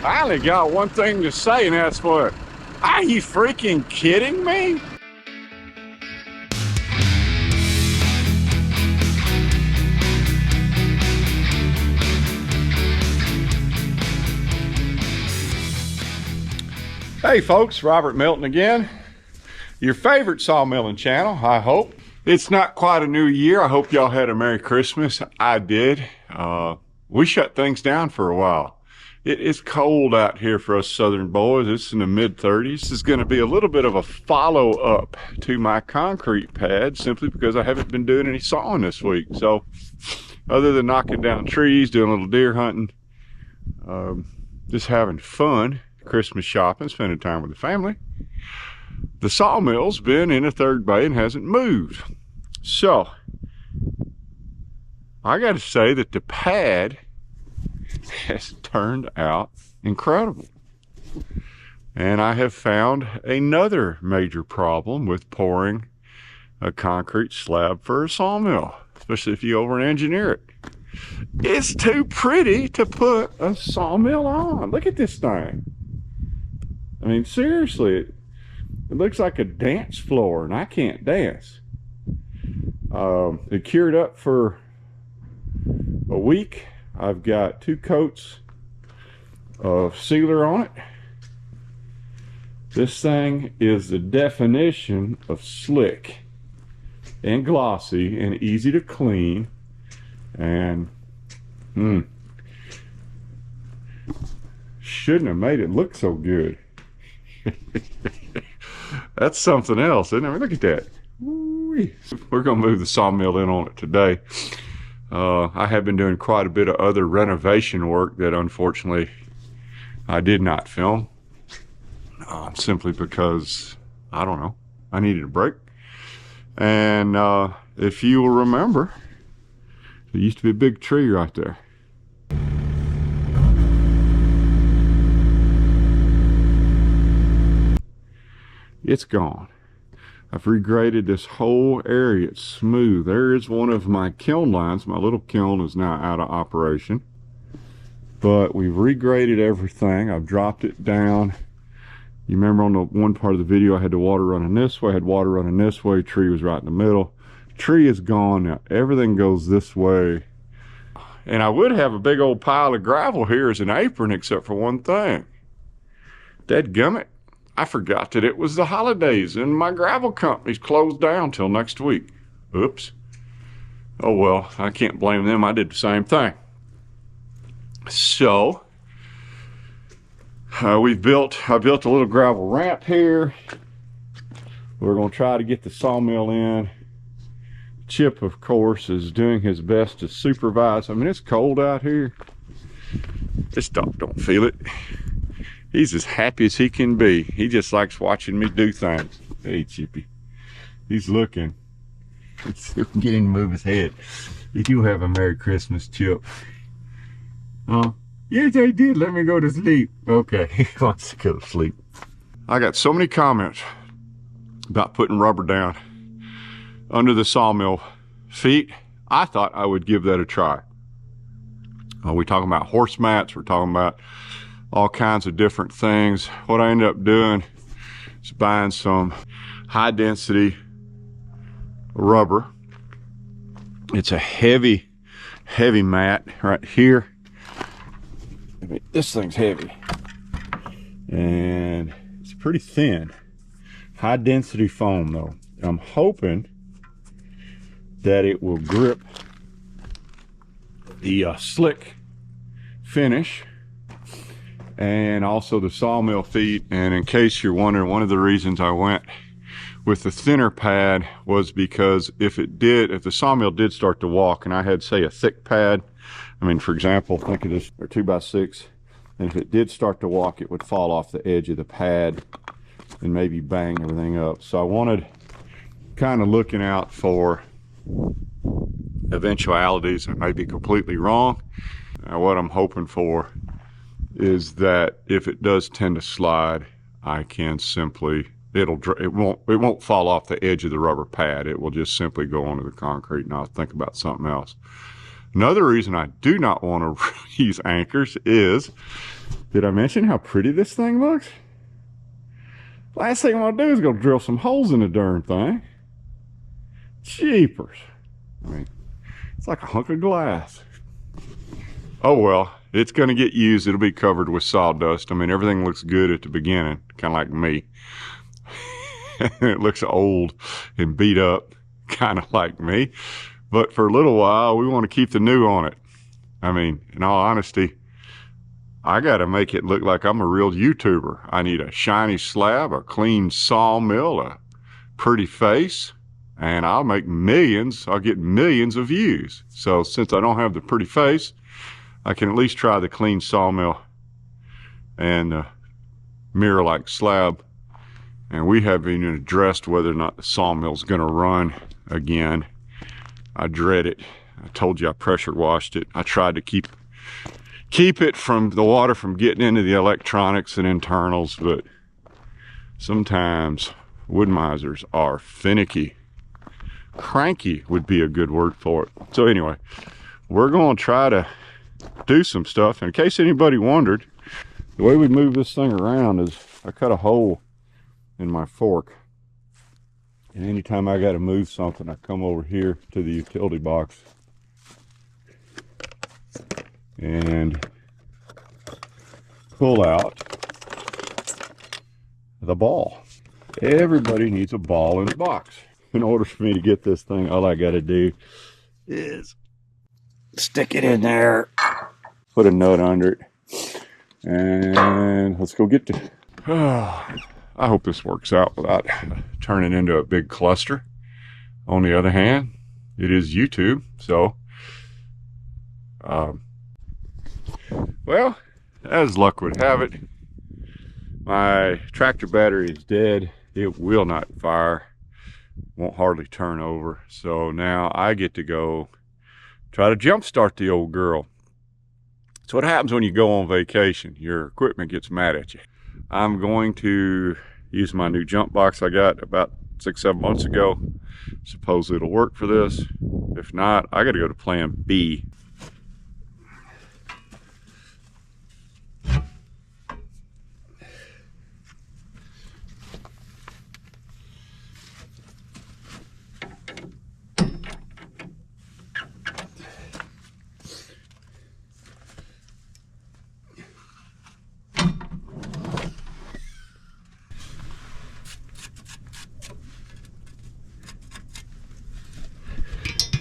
I only got one thing to say, and that's what? Are you freaking kidding me? Hey folks, Robert Milton again. Your favorite sawmilling channel, I hope. It's not quite a new year. I hope y'all had a Merry Christmas. I did. We shut things down for a while. It is cold out here for us southern boys. It's in the mid-30s. This is going to be a little bit of a follow-up to my concrete pad, simply because I haven't been doing any sawing this week. So, other than knocking down trees, doing a little deer hunting, just having fun, Christmas shopping, spending time with the family, the sawmill's been in a third bay and hasn't moved. So, I got to say that the pad has turned out incredible. And I have found another major problem with pouring a concrete slab for a sawmill, especially if you over-engineer it. It's too pretty to put a sawmill on. Look at this thing. I mean, seriously, it looks like a dance floor, and I can't dance. It cured up for a week. I've got 2 coats of sealer on it. This thing is the definition of slick and glossy and easy to clean. And shouldn't have made it look so good. That's something else, isn't it? I mean, look at that. We're gonna move the sawmill in on it today. I have been doing quite a bit of other renovation work that unfortunately I did not film, simply because, I don't know, I needed a break. And if you will remember, there used to be a big tree right there. It's gone. I've regraded this whole area. It's smooth. There is one of my kiln lines. My little kiln is now out of operation. But we've regraded everything. I've dropped it down. You remember on the one part of the video I had the water running this way, I had water running this way, tree was right in the middle. Tree is gone now. Everything goes this way. And I would have a big old pile of gravel here as an apron, except for one thing. Dadgummit. I forgot that it was the holidays and my gravel company's closed down till next week. Oops. Oh well, I can't blame them. I did the same thing. So, I built a little gravel ramp here. We're going to try to get the sawmill in. Chip, of course, is doing his best to supervise. I mean, it's cold out here. This dog don't feel it. He's as happy as he can be. He just likes watching me do things. Hey, Chippy. He's looking. Let's see if we can get him to move his head. Did you have a Merry Christmas, Chip? Yes, I did. Let me go to sleep. Okay, he wants to go to sleep. I got so many comments about putting rubber down under the sawmill feet. I thought I would give that a try. We're talking about horse mats. We're talking about all kinds of different things. What I ended up doing is buying some high density rubber. It's a heavy mat right here. I mean, this thing's heavy and it's pretty thin. High density foam though. I'm hoping that it will grip the slick finish and also the sawmill feet. And in case you're wondering, one of the reasons I went with the thinner pad was because if the sawmill did start to walk and I had, say, a thick pad, I mean, for example, think of this, or 2x6, and if it did start to walk, it would fall off the edge of the pad and maybe bang everything up. So I wanted, kind of looking out for eventualities. I may be completely wrong. Now, what I'm hoping for is that if it does tend to slide, I can simply, it won't fall off the edge of the rubber pad. It will just simply go onto the concrete, and I'll think about something else. Another reason I do not want to use anchors is, did I mention how pretty this thing looks? Last thing I want to do is go drill some holes in the darn thing. Jeepers. I mean, it's like a hunk of glass. Oh well, it's going to get used. It'll be covered with sawdust. I mean, everything looks good at the beginning, kind of like me. It looks old and beat up, kind of like me. But for a little while, we want to keep the new on it. I mean, in all honesty, I got to make it look like I'm a real YouTuber. I need a shiny slab, a clean sawmill, a pretty face, and I'll make millions. I'll get millions of views. So since I don't have the pretty face, I can at least try the clean sawmill and mirror-like slab. And we haven't even addressed whether or not the sawmill's going to run again. I dread it. I told you I pressure washed it. I tried to keep it from the water from getting into the electronics and internals, but sometimes Wood-Mizers are finicky. Cranky would be a good word for it. So anyway, we're going to try to do some stuff. In case anybody wondered, the way we move this thing around is I cut a hole in my fork. And anytime I got to move something, I come over here to the utility box and pull out the ball. Everybody needs a ball in the box. In order for me to get this thing, all I got to do is stick it in there, put a nut under it, and let's go get the... I hope this works out without turning into a big cluster. On the other hand, it is YouTube, so well, as luck would have it, my tractor battery is dead. It will not fire, won't hardly turn over. So now I get to go try to jump start the old girl. It's what happens when you go on vacation. Your equipment gets mad at you. I'm going to use my new jump box I got about 6-7 months ago. Suppose it'll work for this. If not, I got to go to plan B.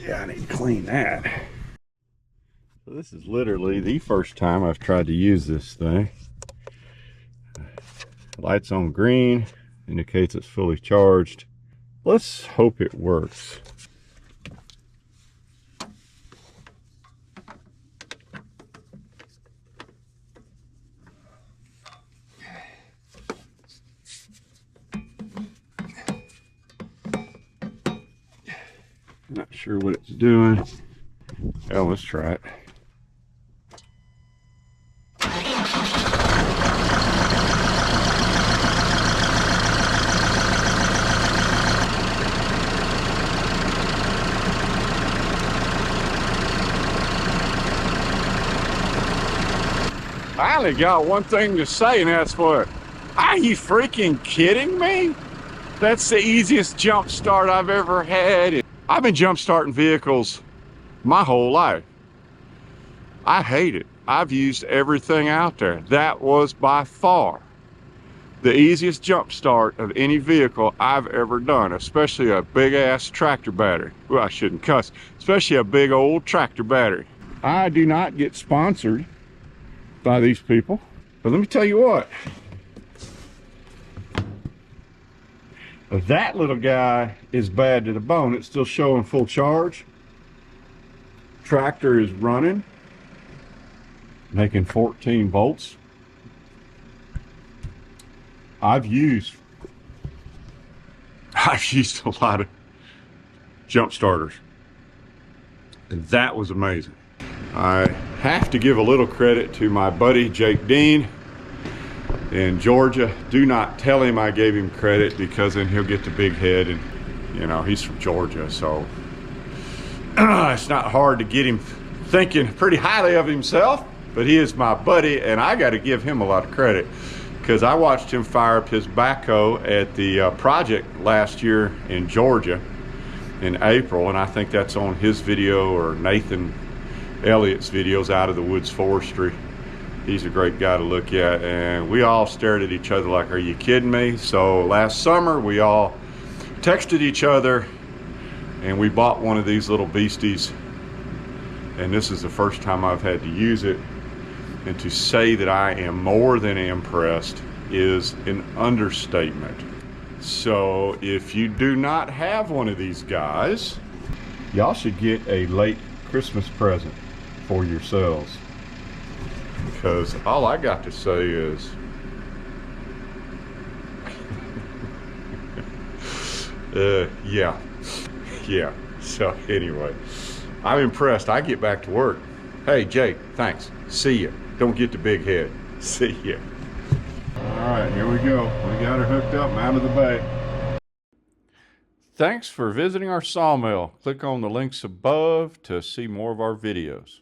Yeah, I need to clean that. So this is literally the first time I've tried to use this thing. Lights on green, indicates it's fully charged. Let's hope it works. Not sure what it's doing. Oh, let's try it. I only got one thing to say, and that's what. Are you freaking kidding me? That's the easiest jump start I've ever had. I've been jump starting vehicles my whole life. I hate it. I've used everything out there. That was by far the easiest jump start of any vehicle I've ever done, especially a big ass tractor battery. Well, I shouldn't cuss, especially a big old tractor battery. I do not get sponsored by these people, but let me tell you what. That little guy is bad to the bone. It's still showing full charge. Tractor is running, making 14 volts. I've used a lot of jump starters, and that was amazing. I have to give a little credit to my buddy Jake Dean in Georgia. Do not tell him I gave him credit, because then he'll get the big head, and you know, he's from Georgia, so it's not hard to get him thinking pretty highly of himself, but he is my buddy, and I got to give him a lot of credit because I watched him fire up his backhoe at the project last year in Georgia in April, and I think that's on his video or Nathan Elliott's videos, Out of the Woods Forestry. He's a great guy to look at, and we all stared at each other like, are you kidding me? So last summer we all texted each other and we bought one of these little beasties, and this is the first time I've had to use it, and to say that I am more than impressed is an understatement. So if you do not have one of these guys, y'all should get a late Christmas present for yourselves, because all I got to say is yeah. So anyway, I'm impressed. I get back to work. Hey Jake, thanks. See ya. Don't get the big head. See ya. All right, here we go. We got her hooked up and out of the bay. Thanks for visiting our sawmill. Click on the links above to see more of our videos.